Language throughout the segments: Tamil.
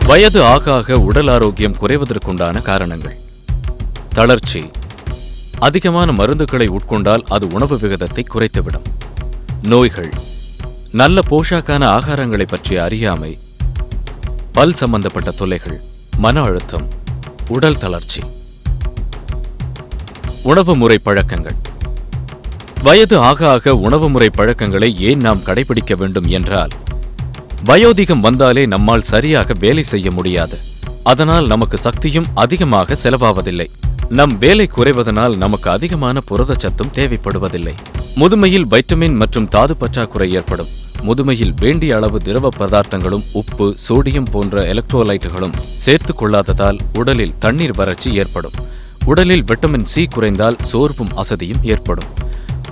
வயது ஆக ஆக உடல் ஆரோக்கியம் குறைவதற்குண்டான காரணங்கள். தளர்ச்சி. அதிகமான மருந்துகளை உட்கொண்டால் அது உணவு விகிதத்தை குறைத்துவிடும். நோய்கள். நல்ல போஷாக்கான ஆகாரங்களை பற்றிய அறியாமை, பல் சம்பந்தப்பட்ட தொல்லைகள், மன அழுத்தம், உடல் தளர்ச்சி. உணவு முறை பழக்கங்கள். வயது ஆக ஆக உணவு முறை பழக்கங்களை ஏன் நாம் கடைபிடிக்க வேண்டும் என்றால், வயோதிகம் வந்தாலே நம்மால் சரியாக வேலை செய்ய முடியாது. அதனால் நமக்கு சக்தியும் அதிகமாக செலவாவதில்லை. நம் வேலை குறைவதனால் நமக்கு அதிகமான புரதச்சத்தும் தேவைப்படுவதில்லை. முதுமையில் வைட்டமின் மற்றும் தாது பற்றாக்குறை ஏற்படும். முதுமையில் வேண்டிய அளவு திரவ பதார்த்தங்களும் உப்பு, சோடியம் போன்ற எலக்ட்ரோலைட்டுகளும் சேர்த்துக் கொள்ளாததால் உடலில் தண்ணீர் வறட்சி ஏற்படும். உடலில் விட்டமின் சி குறைந்தால் சோர்வும் அசதியும் ஏற்படும்.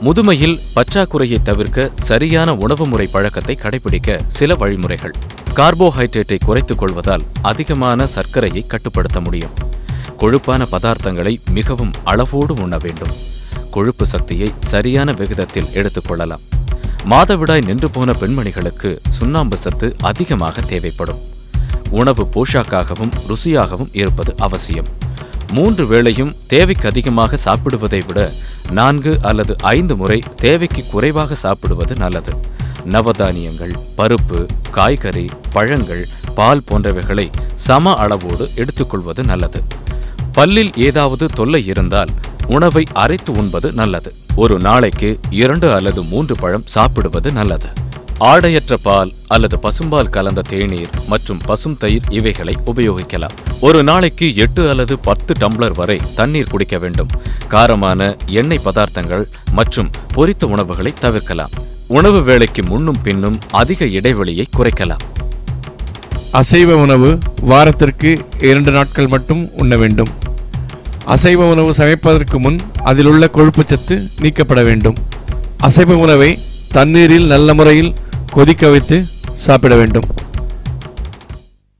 முதுமையில் பற்றாக்குறையை தவிர்க்க சரியான உணவு முறை பழக்கத்தை கடைபிடிக்க சில வழிமுறைகள். கார்போஹைட்ரேட்டை குறைத்துக் கொள்வதால் அதிகமான சர்க்கரையை கட்டுப்படுத்த முடியும். கொழுப்பான பதார்த்தங்களை மிகவும் அளவோடு உண்ண வேண்டும். கொழுப்பு சக்தியை சரியான விகிதத்தில் எடுத்துக்கொள்ளலாம். மாதவிடாய் நின்று போன பெண்மணிகளுக்கு சுண்ணாம்பு சத்து அதிகமாக தேவைப்படும். உணவு போஷாக்காகவும் ருசியாகவும் இருப்பது அவசியம். 3 வேளையும் தேவைக்கு அதிகமாக சாப்பிடுவதை விட 4 அல்லது 5 முறை தேவைக்கு குறைவாக சாப்பிடுவது நல்லது. நவதானியங்கள், பருப்பு, காய்கறி, பழங்கள், பால் போன்றவைகளை சம அளவோடு எடுத்துக்கொள்வது நல்லது. பல்லில் ஏதாவது தொல்லை இருந்தால் உணவை அரைத்து உண்பது நல்லது. ஒரு நாளைக்கு 2 அல்லது 3 பழம் சாப்பிடுவது நல்லது. ஆடையற்ற பால் அல்லது பசும்பால் கலந்த தேநீர் மற்றும் பசும் தயிர் இவைகளை உபயோகிக்கலாம். ஒரு நாளைக்கு 8 அல்லது 10 டம்ளர் வரை தண்ணீர் குடிக்க வேண்டும். காரமான எண்ணெய் பதார்த்தங்கள் மற்றும் பொரித்த உணவுகளை தவிர்க்கலாம். உணவு வேளைக்கு முன்னும் பின்னும் அதிக இடைவெளியை குறைக்கலாம். அசைவ உணவு வாரத்திற்கு 2 நாட்கள் மட்டும் உண்ண வேண்டும். அசைவ உணவு சமைப்பதற்கு முன் அதில் உள்ள கொழுப்புச்சத்து நீக்கப்பட வேண்டும். அசைவ உணவை தண்ணீரில் நல்ல முறையில் கொதிக்க வைத்து சாப்பிட வேண்டும்.